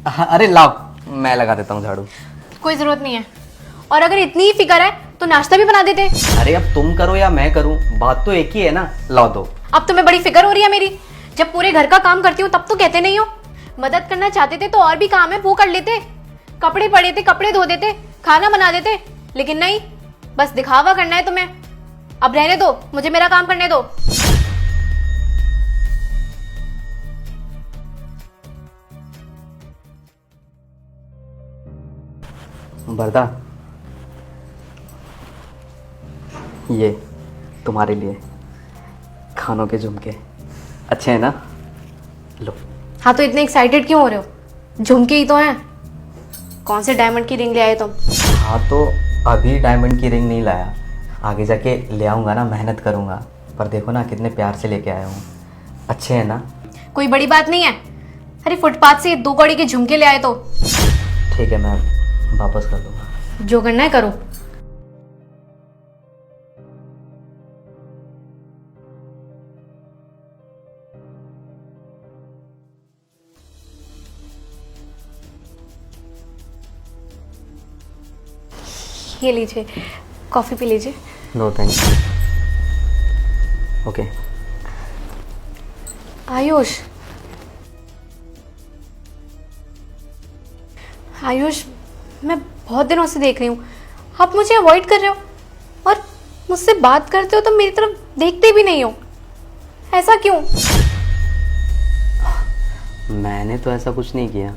अरे लाओ, मैं लगा देता हूँ झाड़ू। कोई जरूरत नहीं है, और अगर इतनी ही फिक्र है तो नाश्ता भी बना देते। अरे अब तुम करो या मैं करूँ, बात तो एक ही है ना। लाओ दो। अब तुम्हें बड़ी फिक्र हो रही है मेरी। जब पूरे घर का काम करती हूँ तब तो कहते नहीं हो। मदद करना चाहते थे तो और भी काम है वो कर लेते, कपड़े पड़े थे कपड़े धो देते, खाना बना देते, लेकिन नहीं, बस दिखावा करना है तुम्हें। अब रहने दो, मुझे मेरा काम करने दो। वरदा, ये तुम्हारे लिए खानों के झुमके अच्छे हैं ना? लो। हाँ तो इतने एक्साइटेड क्यों हो रहे हो? झुमके ही तो हैं। कौन से डायमंड की रिंग ले आए तुम? हाँ तो अभी डायमंड की रिंग नहीं लाया, आगे जाके ले आऊँगा ना, मेहनत करूँगा। पर देखो ना कितने प्यार से लेके आया हूँ। अच्छे हैं ना? कोई बड़ी बात नहीं है। अरे फुटपाथ से 2 कौड़ी के झुमके ले आए तो। ठीक है, मैं वापस कर दूँगा। जो करना है करो। ये लीजिए, कॉफी पी लीजिए। No thanks. Okay. Ayush, Ayush, मैं बहुत दिनों से देख रही हूँ आप मुझे अवॉइड कर रहे हो, और मुझसे बात करते हो तो मेरी तरफ देखते भी नहीं हो। ऐसा क्यों? मैंने तो ऐसा कुछ नहीं किया।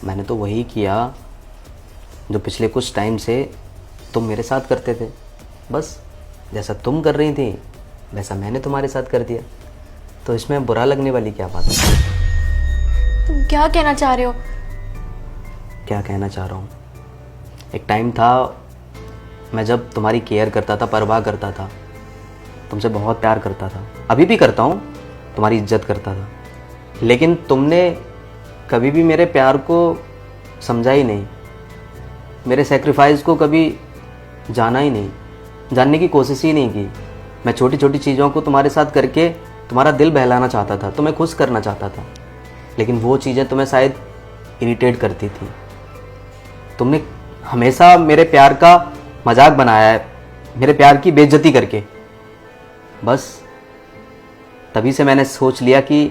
मैंने तो वही किया जो पिछले कुछ टाइम से तुम मेरे साथ करते थे। बस जैसा तुम कर रही थी वैसा मैंने तुम्हारे साथ कर दिया। तो इसमें बुरा लगने वाली क्या बात है? तुम क्या कहना चाह रहे हो? क्या कहना चाह रहा हूँ, एक टाइम था मैं जब तुम्हारी केयर करता था, परवाह करता था, तुमसे बहुत प्यार करता था, अभी भी करता हूँ, तुम्हारी इज्जत करता था। लेकिन तुमने कभी भी मेरे प्यार को समझा ही नहीं, मेरे सेक्रीफाइस को कभी जाना ही नहीं, जानने की कोशिश ही नहीं की। मैं छोटी छोटी चीज़ों को तुम्हारे साथ करके तुम्हारा दिल बहलाना चाहता था, तुम्हें खुश करना चाहता था, लेकिन वो चीज़ें तुम्हें शायद इरिटेट करती थी। तुमने हमेशा मेरे प्यार का मजाक बनाया है, मेरे प्यार की बेइज्जती करके। बस तभी से मैंने सोच लिया कि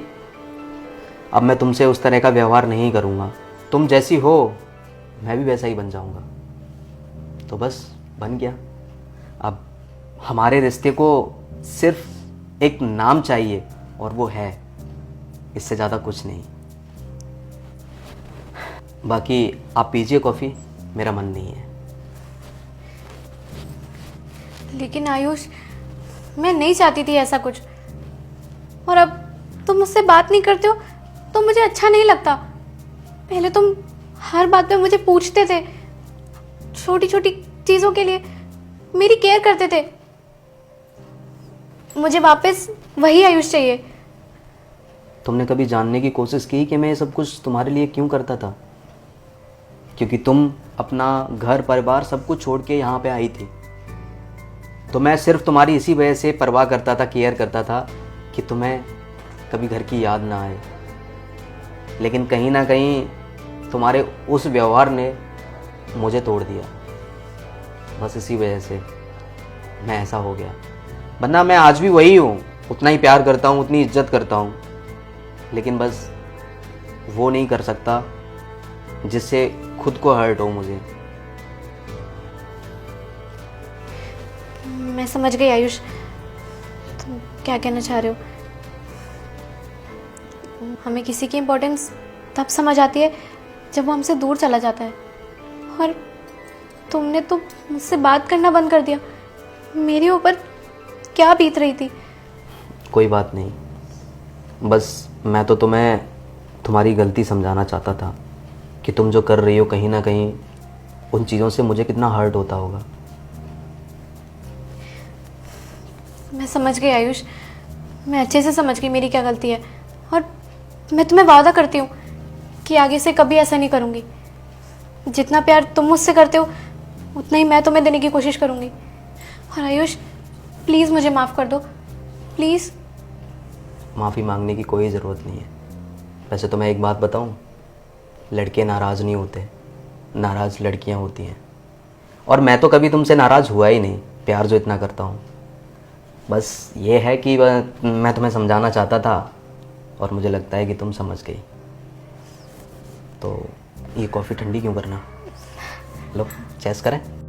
अब मैं तुमसे उस तरह का व्यवहार नहीं करूँगा। तुम जैसी हो मैं भी वैसा ही बन जाऊँगा। तो बस बन गया। अब हमारे रिश्ते को सिर्फ एक नाम चाहिए और वो है, इससे ज़्यादा कुछ नहीं। बाकी आप पीजिए कॉफ़ी, मेरा मन नहीं है। लेकिन आयुष, मैं नहीं चाहती थी ऐसा कुछ, और अब तुम मुझसे बात नहीं करते हो तो मुझे अच्छा नहीं लगता। पहले तुम हर बात पे मुझे पूछते थे, छोटी छोटी चीज़ों के लिए मेरी केयर करते थे। मुझे वापस वही आयुष चाहिए। तुमने कभी जानने की कोशिश की कि मैं ये सब कुछ तुम्हारे लिए क्यों करता था? क्योंकि तुम अपना घर परिवार सब कुछ छोड़ के यहाँ पे आई थी, तो मैं सिर्फ तुम्हारी इसी वजह से परवाह करता था, केयर करता था कि तुम्हें कभी घर की याद ना आए। लेकिन कहीं ना कहीं तुम्हारे उस व्यवहार ने मुझे तोड़ दिया। बस इसी वजह से मैं ऐसा हो गया, वरना मैं आज भी वही हूँ, उतना ही प्यार करता हूँ, उतनी इज्जत करता हूँ, लेकिन बस वो नहीं कर सकता जिससे खुद को हर्ट हो मुझे। मैं समझ गई आयुष, तुम क्या कहना चाह रहे हो। हमें किसी की इम्पोर्टेंस तब समझ आती है जब वो हमसे दूर चला जाता है, और तुमने तो मुझसे बात करना बंद कर दिया। मेरे ऊपर क्या बीत रही थी? कोई बात नहीं, बस मैं तो तुम्हें तुम्हारी गलती समझाना चाहता था कि तुम जो कर रही हो कहीं ना कहीं उन चीज़ों से मुझे कितना हर्ट होता होगा। मैं समझ गई आयुष, मैं अच्छे से समझ गई मेरी क्या गलती है, और मैं तुम्हें वादा करती हूँ कि आगे से कभी ऐसा नहीं करूँगी। जितना प्यार तुम मुझसे करते हो उतना ही मैं तुम्हें देने की कोशिश करूँगी। और आयुष, प्लीज़ मुझे माफ़ कर दो, प्लीज़। माफ़ी मांगने की कोई ज़रूरत नहीं है। वैसे तो मैं एक बात बताऊं, लड़के नाराज़ नहीं होते, नाराज़ लड़कियां होती हैं। और मैं तो कभी तुमसे नाराज़ हुआ ही नहीं, प्यार जो इतना करता हूँ। बस ये है कि मैं तुम्हें समझाना चाहता था और मुझे लगता है कि तुम समझ गई। तो ये कॉफ़ी ठंडी क्यों करना? लो, चेस करें।